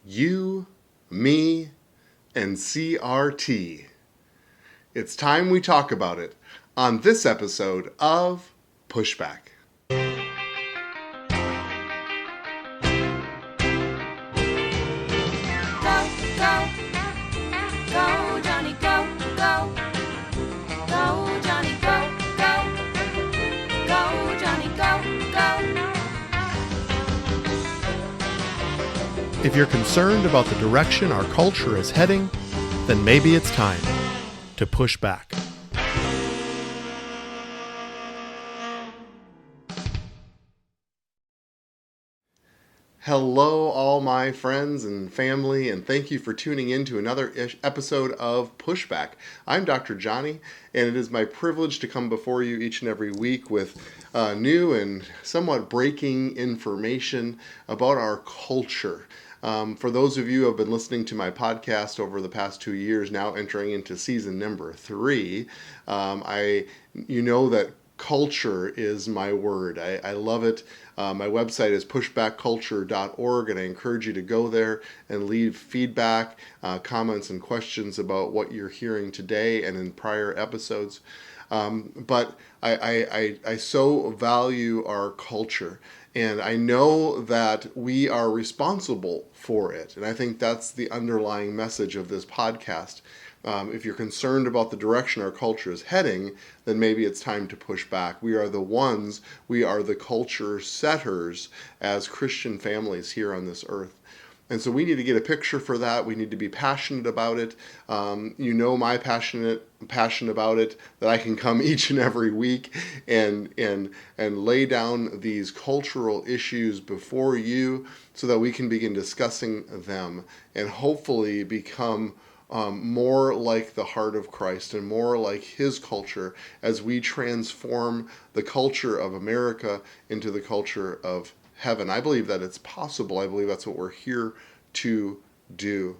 You, me, and CRT. It's time we talk about it on this episode of Pushback. Go, Jonny, go, go. Go, Jonny, go, go. Go, Jonny, go, go. If you're concerned about the direction our culture is heading, then maybe it's time to push back. Hello, all my friends and family, and thank you for tuning in to another episode of Pushback. I'm Dr. Jonny, and it is my privilege to come before you each and every week with new and somewhat breaking information about our culture. For those of you who have been listening to my podcast over the past 2 years, now entering into season number 3, you know that culture is my word. I love it. My website is pushbackculture.org, and I encourage you to go there and leave feedback, comments, and questions about what you're hearing today and in prior episodes. But I so value our culture, and I know that we are responsible for it. And I think that's the underlying message of this podcast. If you're concerned about the direction our culture is heading, then maybe it's time to push back. We are the culture setters as Christian families here on this earth. And so we need to get a picture for that. We need to be passionate about it. My passion about it, that I can come each and every week and lay down these cultural issues before you so that we can begin discussing them and hopefully become more like the heart of Christ and more like his culture as we transform the culture of America into the culture of heaven. I believe that it's possible. I believe that's what we're here to do.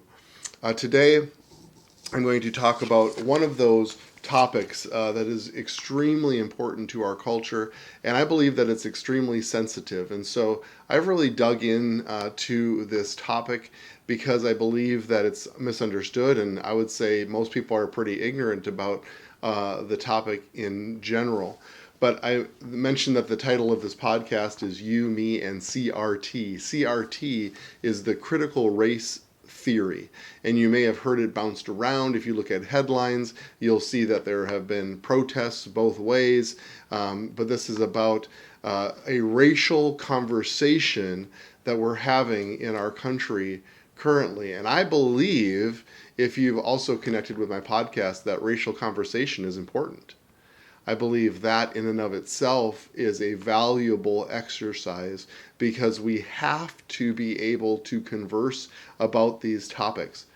Today, I'm going to talk about one of those topics that is extremely important to our culture, and I believe that it's extremely sensitive. And so I've really dug in to this topic because I believe that it's misunderstood, and I would say most people are pretty ignorant about the topic in general. But I mentioned that the title of this podcast is You, Me, and CRT. CRT is the critical race theory, and you may have heard it bounced around. If you look at headlines, you'll see that there have been protests both ways, but this is about a racial conversation that we're having in our country currently. And I believe, if you've also connected with my podcast, that racial conversation is important. I believe that in and of itself is a valuable exercise because we have to be able to converse about these topics.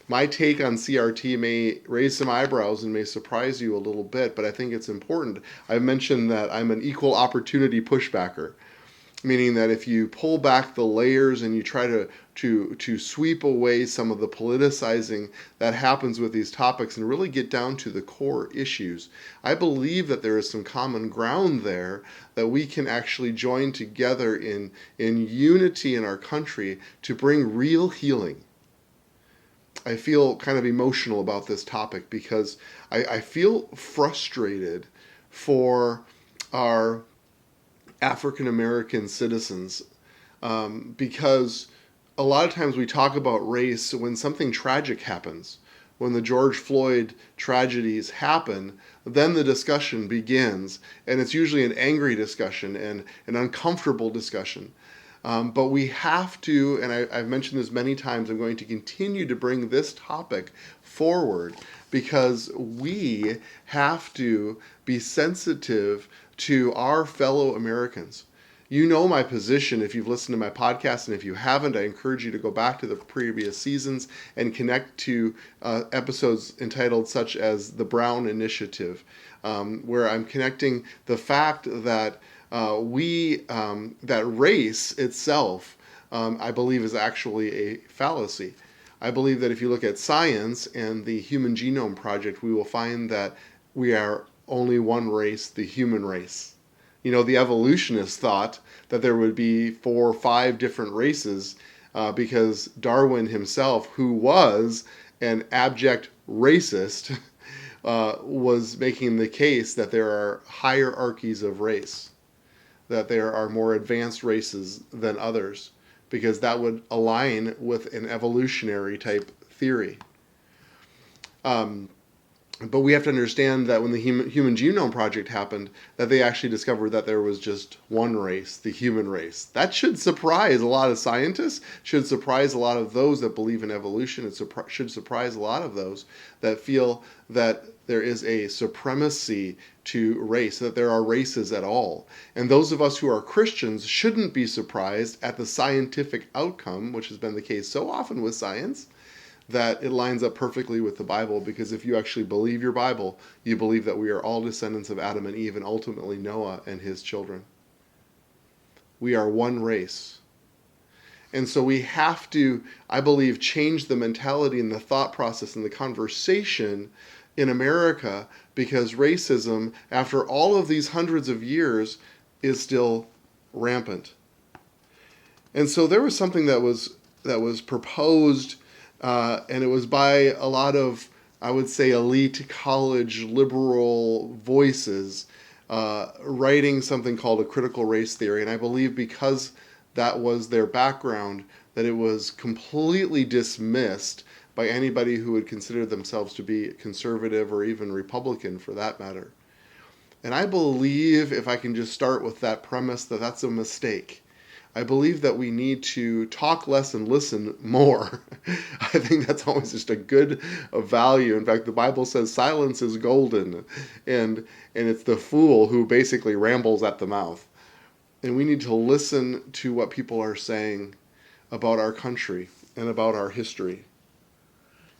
My take on CRT may raise some eyebrows and may surprise you a little bit, but I think it's important. I mentioned that I'm an equal opportunity pushbacker, meaning that if you pull back the layers and you try to sweep away some of the politicizing that happens with these topics and really get down to the core issues, I believe that there is some common ground there that we can actually join together in unity in our country to bring real healing. I feel kind of emotional about this topic because I feel frustrated for our African American citizens because a lot of times we talk about race when something tragic happens. When the George Floyd tragedies happen, then the discussion begins, and it's usually an angry discussion and an uncomfortable discussion. But we have to, and I've mentioned this many times, I'm going to continue to bring this topic forward because we have to be sensitive to our fellow Americans. You know my position if you've listened to my podcast, and if you haven't, I encourage you to go back to the previous seasons and connect to episodes entitled such as The Brown Initiative, where I'm connecting the fact that that race itself, I believe, is actually a fallacy. I believe that if you look at science and the Human Genome Project, we will find that we are only one race, the human race. The evolutionists thought that there would be 4 or 5 different races because Darwin himself, who was an abject racist, was making the case that there are hierarchies of race, that there are more advanced races than others, because that would align with an evolutionary type theory. But we have to understand that when the Human Genome Project happened, that they actually discovered that there was just one race, the human race. That should surprise a lot of scientists, should surprise a lot of those that believe in evolution. It should surprise a lot of those that feel that there is a supremacy to race, that there are races at all. And those of us who are Christians shouldn't be surprised at the scientific outcome, which has been the case so often with science, that it lines up perfectly with the Bible, because if you actually believe your Bible, you believe that we are all descendants of Adam and Eve and ultimately Noah and his children. We are one race. And so we have to, I believe, change the mentality and the thought process and the conversation in America, because racism, after all of these hundreds of years, is still rampant. And so there was something that was proposed, and it was by a lot of, I would say, elite college liberal voices, writing something called a critical race theory. And I believe because that was their background, that it was completely dismissed by anybody who would consider themselves to be conservative or even Republican for that matter. And I believe, if I can just start with that premise, that that's a mistake. I believe that we need to talk less and listen more. I think that's always just a good value. In fact, the Bible says silence is golden, and it's the fool who basically rambles at the mouth. And we need to listen to what people are saying about our country and about our history.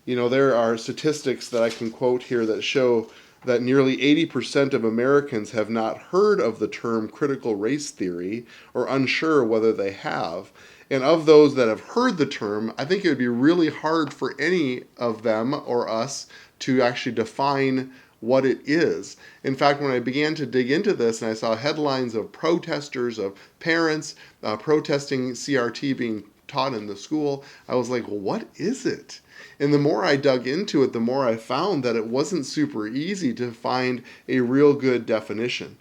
You know, there are statistics that I can quote here that show that nearly 80% of Americans have not heard of the term critical race theory or unsure whether they have. And of those that have heard the term, I think it would be really hard for any of them or us to actually define what it is. In fact, when I began to dig into this and I saw headlines of protesters, of parents protesting CRT being taught in the school, I was like, well, what is it? And the more I dug into it, the more I found that it wasn't super easy to find a real good definition.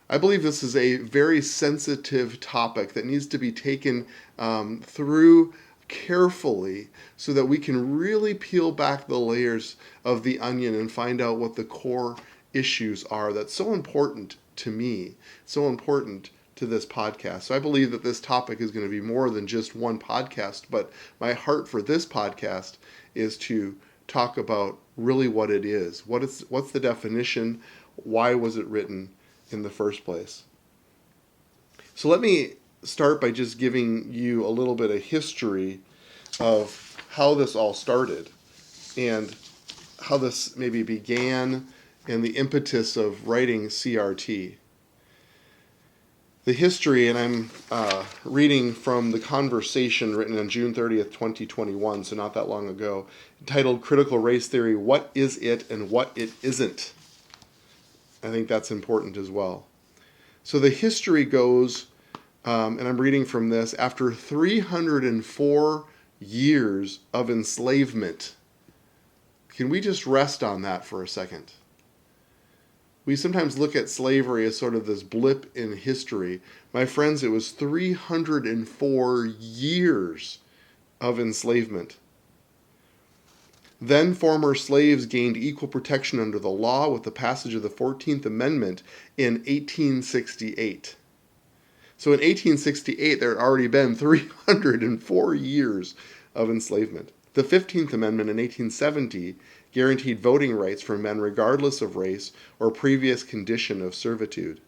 I believe this is a very sensitive topic that needs to be taken through carefully so that we can really peel back the layers of the onion and find out what the core issues are that's so important to me, so important to this podcast. So I believe that this topic is going to be more than just one podcast, but my heart for this podcast is to talk about really what it is. What's the definition? Why was it written in the first place? So let me start by just giving you a little bit of history of how this all started and how this maybe began and the impetus of writing CRT. The history, and I'm reading from the conversation written on June 30th, 2021, so not that long ago, entitled Critical Race Theory, What is it and what it isn't? I think that's important as well. So the history goes, and I'm reading from this, after 304 years of enslavement. Can we just rest on that for a second? We sometimes look at slavery as sort of this blip in history. My friends, it was 304 years of enslavement. Then former slaves gained equal protection under the law with the passage of the 14th Amendment in 1868. So in 1868, there had already been 304 years of enslavement. The 15th Amendment in 1870 guaranteed voting rights for men regardless of race or previous condition of servitude.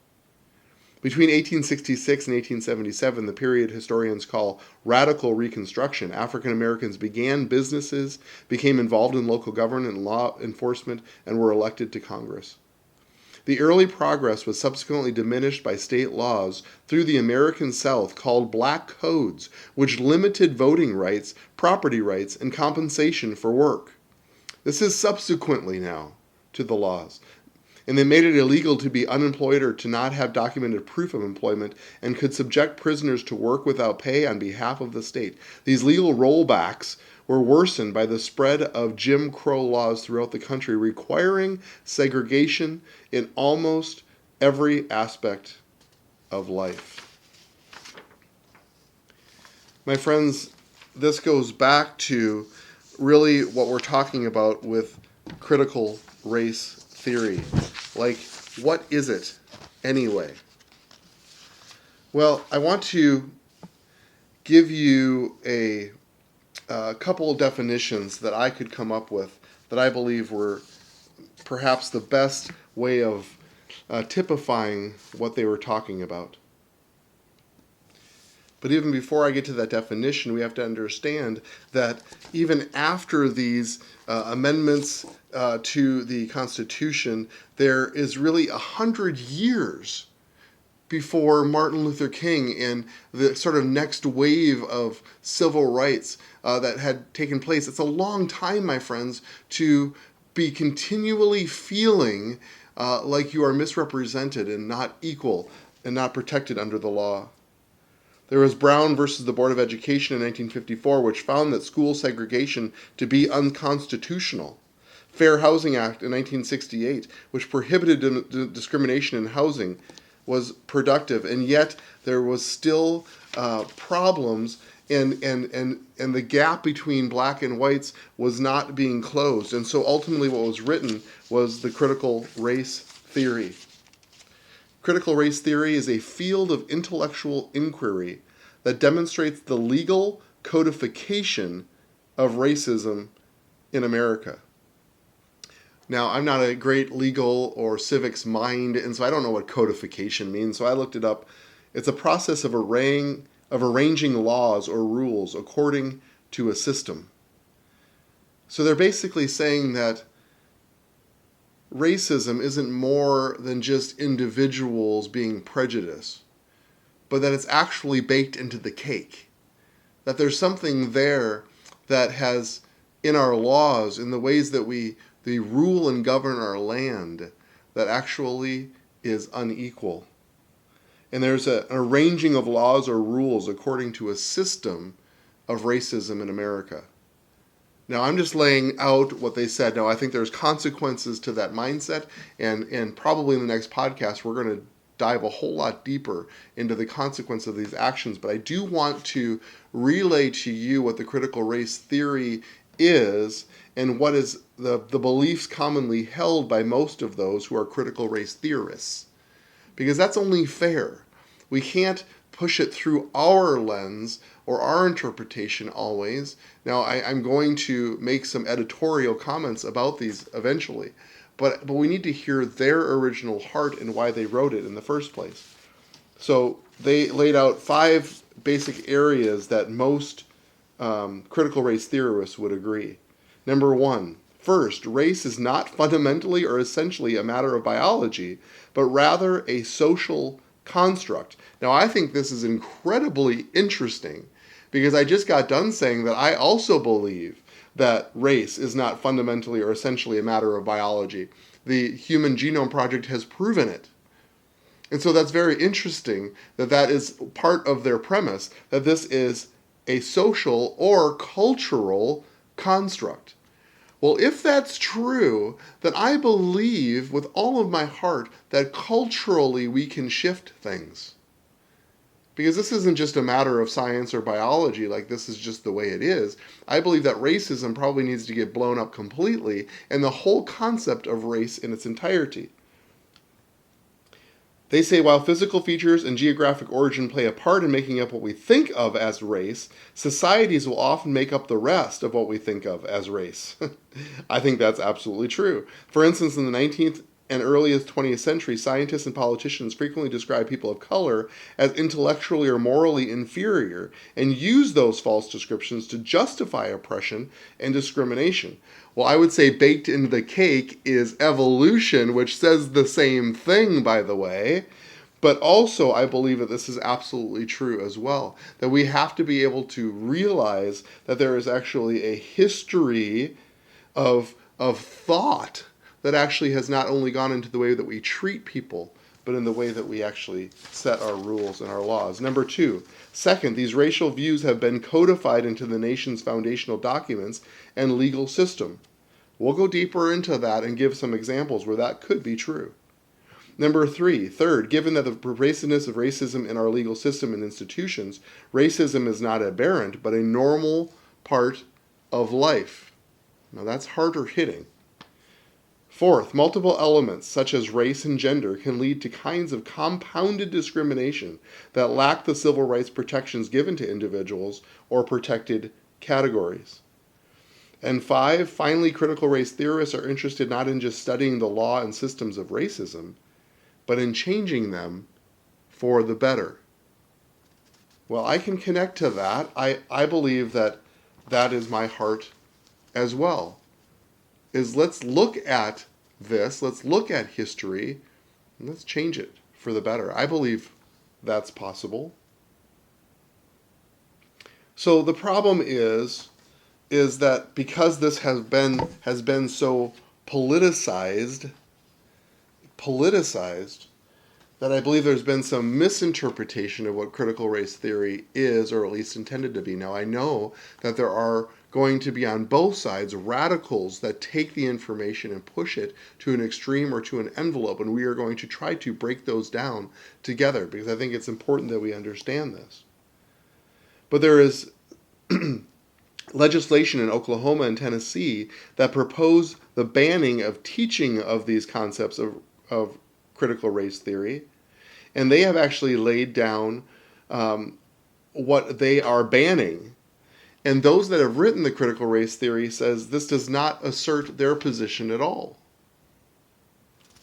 Between 1866 and 1877, the period historians call Radical Reconstruction, African Americans began businesses, became involved in local government and law enforcement, and were elected to Congress. The early progress was subsequently diminished by state laws through the American South called Black Codes, which limited voting rights, property rights, and compensation for work. This is subsequently now to the laws. And they made it illegal to be unemployed or to not have documented proof of employment, and could subject prisoners to work without pay on behalf of the state. These legal rollbacks were worsened by the spread of Jim Crow laws throughout the country, requiring segregation in almost every aspect of life. My friends, this goes back to really what we're talking about with critical race theory. Like, what is it anyway? Well, I want to give you a couple of definitions that I could come up with that I believe were perhaps the best way of typifying what they were talking about. But even before I get to that definition, we have to understand that even after these amendments to the Constitution, there is really 100 years before Martin Luther King and the sort of next wave of civil rights that had taken place. It's a long time, my friends, to be continually feeling like you are misrepresented and not equal and not protected under the law. There was Brown versus the Board of Education in 1954, which found that school segregation to be unconstitutional. Fair Housing Act in 1968, which prohibited discrimination in housing, was productive, and yet there was still problems, and the gap between black and whites was not being closed. And so ultimately what was written was the critical race theory. Critical race theory is a field of intellectual inquiry that demonstrates the legal codification of racism in America. Now, I'm not a great legal or civics mind, and so I don't know what codification means, so I looked it up. It's a process of arranging laws or rules according to a system. So they're basically saying that racism isn't more than just individuals being prejudiced, but that it's actually baked into the cake. That there's something there that has, in our laws, in the ways that we rule and govern our land, that actually is unequal. And there's an arranging of laws or rules according to a system of racism in America. Now, I'm just laying out what they said. Now, I think there's consequences to that mindset, and probably in the next podcast, we're going to dive a whole lot deeper into the consequence of these actions. But I do want to relay to you what the critical race theory is and what is the beliefs commonly held by most of those who are critical race theorists. Because that's only fair. We can't push it through our lens or our interpretation always. Now, I'm going to make some editorial comments about these eventually, but we need to hear their original heart and why they wrote it in the first place. So they laid out 5 basic areas that most critical race theorists would agree. Number 1, first, race is not fundamentally or essentially a matter of biology, but rather a social construct. Now, I think this is incredibly interesting because I just got done saying that I also believe that race is not fundamentally or essentially a matter of biology. The Human Genome Project has proven it. And so that's very interesting that that is part of their premise, that this is a social or cultural construct. Well, if that's true, then I believe with all of my heart that culturally we can shift things. Because this isn't just a matter of science or biology, like this is just the way it is. I believe that racism probably needs to get blown up completely, and the whole concept of race in its entirety. They say while physical features and geographic origin play a part in making up what we think of as race, societies will often make up the rest of what we think of as race. I think that's absolutely true. For instance, in the 19th and earliest 20th century, scientists and politicians frequently describe people of color as intellectually or morally inferior and use those false descriptions to justify oppression and discrimination. Well, I would say baked into the cake is evolution, which says the same thing, by the way. But also, I believe that this is absolutely true as well. That we have to be able to realize that there is actually a history of thought that actually has not only gone into the way that we treat people, but in the way that we actually set our rules and our laws. Number two, second, these racial views have been codified into the nation's foundational documents and legal system. We'll go deeper into that and give some examples where that could be true. Number three, third, given that the pervasiveness of racism in our legal system and institutions, racism is not aberrant, but a normal part of life. Now that's harder hitting. Fourth, multiple elements such as race and gender can lead to kinds of compounded discrimination that lack the civil rights protections given to individuals or protected categories. And five, finally, critical race theorists are interested not in just studying the law and systems of racism, but in changing them for the better. Well, I can connect to that. I believe that that is my heart as well. Is let's look at this, let's look at history, and let's change it for the better. I believe that's possible. So the problem is that because this has been so politicized, that I believe there's been some misinterpretation of what critical race theory is, or at least intended to be. Now, I know that there are going to be on both sides radicals that take the information and push it to an extreme or to an envelope, and we are going to try to break those down together because I think it's important that we understand this. But there is legislation in Oklahoma and Tennessee that propose the banning of teaching of these concepts of critical race theory, and they have actually laid down what they are banning. And those that have written the critical race theory says this does not assert their position at all.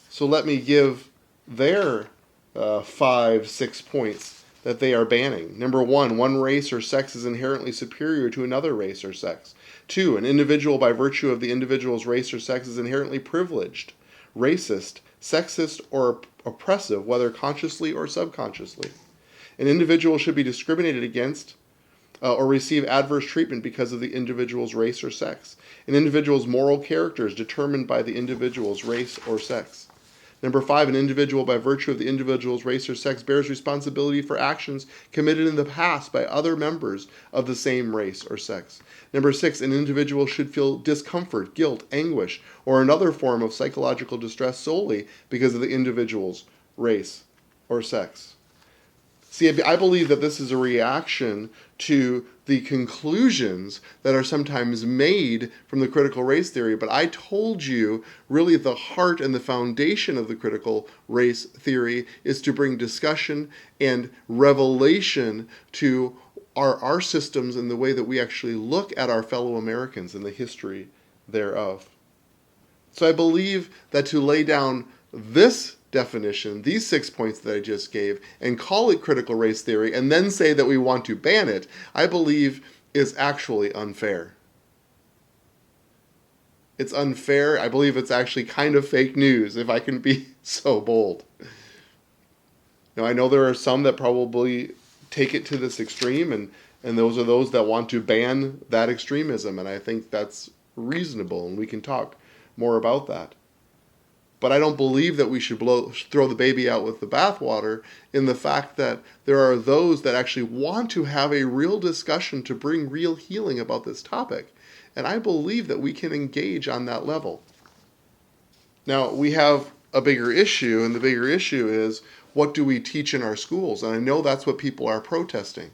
So let me give their 5-6 points that they are banning. Number one race or sex is inherently superior to another race or sex. 2, an individual by virtue of the individual's race or sex is inherently privileged, racist, sexist, or oppressive, whether consciously or subconsciously. An individual should be discriminated against or receive adverse treatment because of the individual's race or sex. An individual's moral character is determined by the individual's race or sex. Number 5, an individual by virtue of the individual's race or sex bears responsibility for actions committed in the past by other members of the same race or sex. Number 6, an individual should feel discomfort, guilt, anguish, or another form of psychological distress solely because of the individual's race or sex. See, I believe that this is a reaction to the conclusions that are sometimes made from the critical race theory. But I told you, really, the heart and the foundation of the critical race theory is to bring discussion and revelation to our systems and the way that we actually look at our fellow Americans and the history thereof. So I believe that to lay down this definition, these 6 points that I just gave, and call it critical race theory, and then say that we want to ban it, I believe is actually unfair. It's unfair. I believe it's actually kind of fake news, if I can be so bold. Now, I know there are some that probably take it to this extreme, and those are those that want to ban that extremism, and I think that's reasonable, and we can talk more about that. But I don't believe that we should throw the baby out with the bathwater in the fact that there are those that actually want to have a real discussion to bring real healing about this topic. And I believe that we can engage on that level. Now, we have a bigger issue, and the bigger issue is, what do we teach in our schools? And I know that's what people are protesting.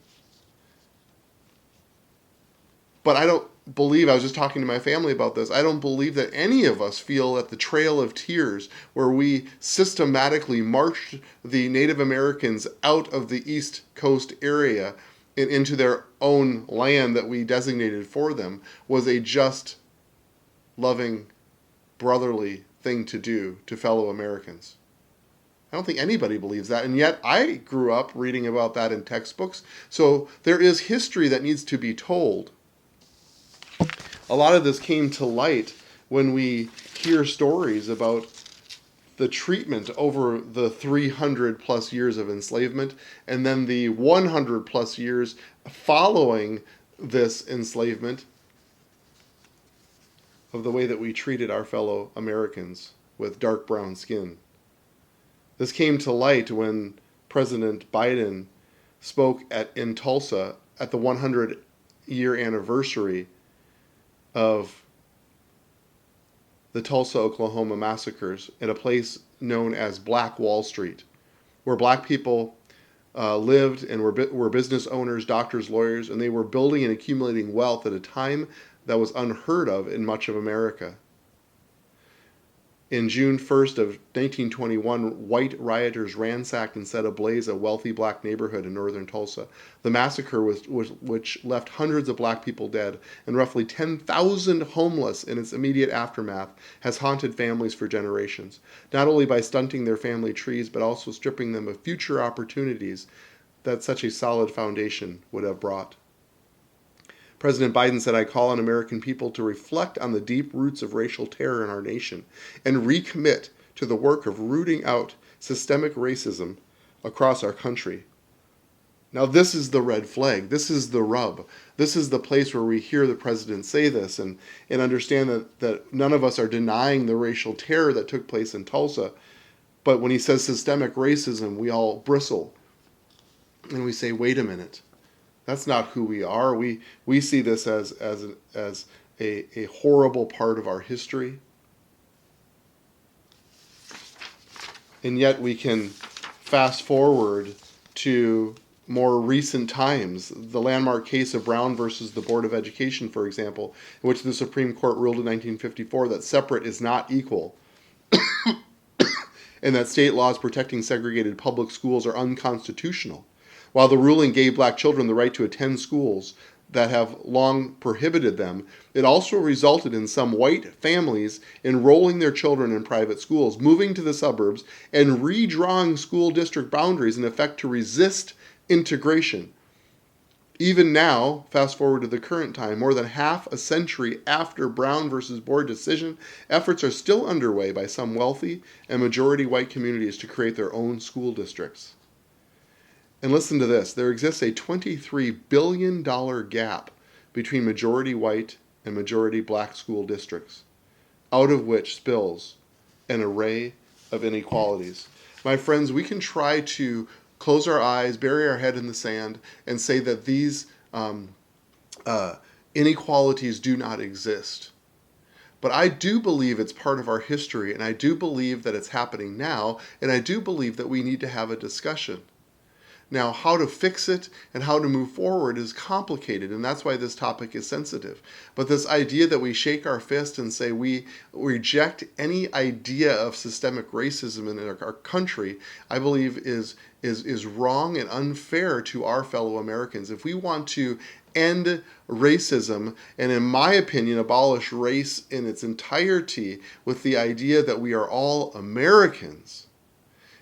But I don't believe, I was just talking to my family about this, I don't believe that any of us feel at the Trail of Tears, where we systematically marched the Native Americans out of the East Coast area and into their own land that we designated for them, was a just, loving, brotherly thing to do to fellow Americans. I don't think anybody believes that, and yet I grew up reading about that in textbooks. So there is history that needs to be told. A lot of this came to light when we hear stories about the treatment over the 300 plus years of enslavement and then the 100 plus years following this enslavement, of the way that we treated our fellow Americans with dark brown skin. This came to light when President Biden spoke in Tulsa at the 100-year anniversary of the Tulsa, Oklahoma massacres in a place known as Black Wall Street, where black people lived and were business owners, doctors, lawyers, and they were building and accumulating wealth at a time that was unheard of in much of America. In June 1st of 1921, white rioters ransacked and set ablaze a wealthy black neighborhood in northern Tulsa. The massacre, which left hundreds of black people dead and roughly 10,000 homeless in its immediate aftermath, has haunted families for generations, not only by stunting their family trees, but also stripping them of future opportunities that such a solid foundation would have brought. President Biden said, "I call on American people to reflect on the deep roots of racial terror in our nation and recommit to the work of rooting out systemic racism across our country." Now, this is the red flag. This is the rub. This is the place where we hear the president say this and understand that none of us are denying the racial terror that took place in Tulsa. But when he says systemic racism, we all bristle and we say, wait a minute. That's not who we are. We see this as a horrible part of our history. And yet we can fast forward to more recent times. The landmark case of Brown versus the Board of Education, for example, in which the Supreme Court ruled in 1954 that separate is not equal, and that state laws protecting segregated public schools are unconstitutional. While the ruling gave black children the right to attend schools that have long prohibited them, it also resulted in some white families enrolling their children in private schools, moving to the suburbs, and redrawing school district boundaries in effect to resist integration. Even now, fast forward to the current time, more than half a century after Brown versus Board decision, efforts are still underway by some wealthy and majority white communities to create their own school districts. And listen to this, there exists a $23 billion gap between majority white and majority black school districts, out of which spills an array of inequalities. My friends, we can try to close our eyes, bury our head in the sand, and say that these inequalities do not exist. But I do believe it's part of our history, and I do believe that it's happening now, and I do believe that we need to have a discussion. Now, how to fix it and how to move forward is complicated, and that's why this topic is sensitive. But this idea that we shake our fist and say we reject any idea of systemic racism in our country, I believe is wrong and unfair to our fellow Americans. If we want to end racism, and in my opinion, abolish race in its entirety with the idea that we are all Americans,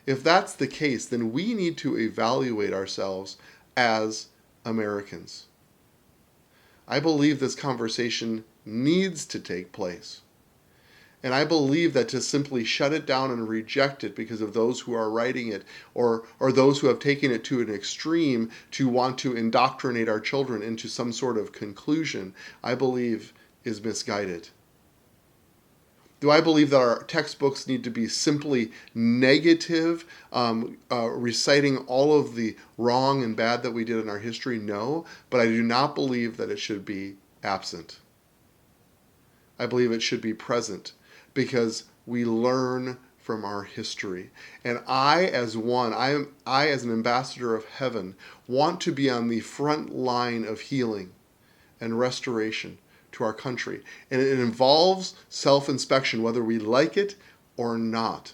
if that's the case, then we need to evaluate ourselves as Americans. I believe this conversation needs to take place. And I believe that to simply shut it down and reject it because of those who are writing it or those who have taken it to an extreme to want to indoctrinate our children into some sort of conclusion, I believe is misguided. Do I believe that our textbooks need to be simply negative, reciting all of the wrong and bad that we did in our history? No, but I do not believe that it should be absent. I believe it should be present because we learn from our history. And I, as an ambassador of heaven, want to be on the front line of healing and restoration to our country. And it involves self-inspection, whether we like it or not.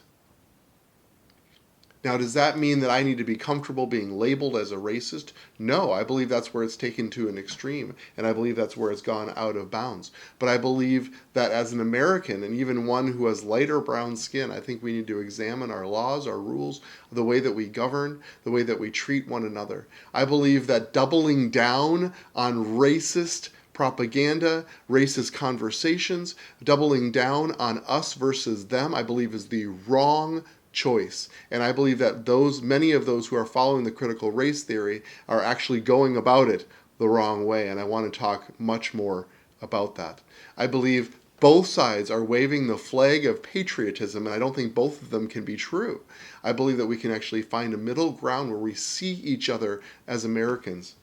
Now, does that mean that I need to be comfortable being labeled as a racist? No, I believe that's where it's taken to an extreme, and I believe that's where it's gone out of bounds. But I believe that as an American, and even one who has lighter brown skin, I think we need to examine our laws, our rules, the way that we govern, the way that we treat one another. I believe that doubling down on racist propaganda, racist conversations, doubling down on us versus them, I believe is the wrong choice. And I believe that many of those who are following the critical race theory are actually going about it the wrong way. And I want to talk much more about that. I believe Both sides are waving the flag of patriotism, and I don't think both of them can be true. I believe that we can actually find a middle ground where we see each other as Americans,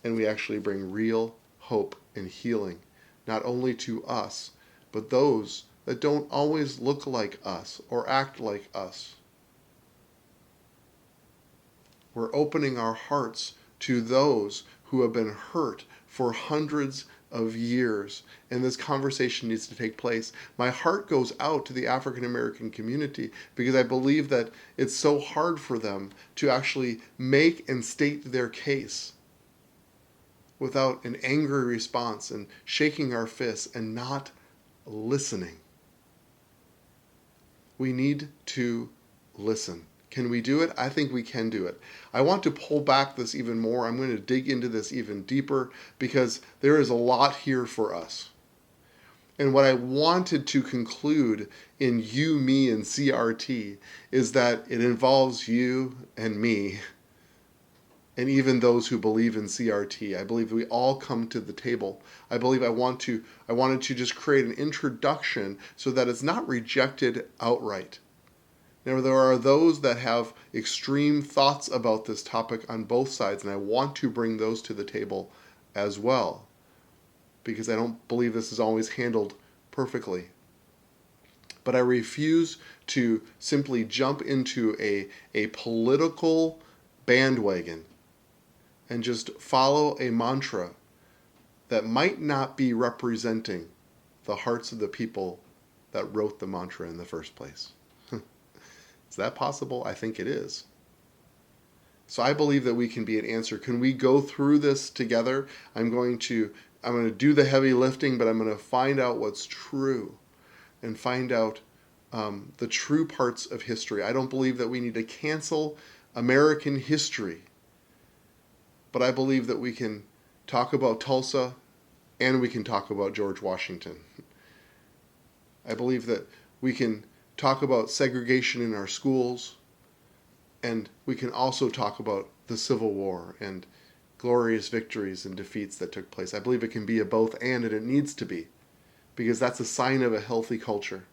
and we actually bring real hope and healing, not only to us, but those that don't always look like us or act like us. We're opening our hearts to those who have been hurt for hundreds of years, and this conversation needs to take place. My heart goes out to the African American community because I believe that it's so hard for them to actually make and state their case without an angry response and shaking our fists and not listening. We need to listen. Can we do it? I think we can do it. I want to pull back this even more. I'm going to dig into this even deeper because there is a lot here for us. And what I wanted to conclude in you, me, and CRT is that it involves you and me, and even those who believe in CRT. I believe we all come to the table. I believe I wanted to just create an introduction so that it's not rejected outright. Now, there are those that have extreme thoughts about this topic on both sides, and I want to bring those to the table as well, because I don't believe this is always handled perfectly. But I refuse to simply jump into a political bandwagon and just follow a mantra that might not be representing the hearts of the people that wrote the mantra in the first place. Is that possible? I think it is. So I believe that we can be an answer. Can we go through this together? I'm going to do the heavy lifting, but I'm going to find out what's true and find out the true parts of history. I don't believe that we need to cancel American history, but I believe that we can talk about Tulsa and we can talk about George Washington. I believe that we can talk about segregation in our schools, and we can also talk about the Civil War and glorious victories and defeats that took place. I believe it can be a both and it needs to be, because that's a sign of a healthy culture,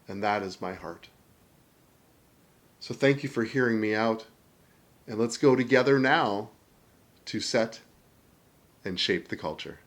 and that is my heart. So thank you for hearing me out, and let's go together now to set and shape the culture.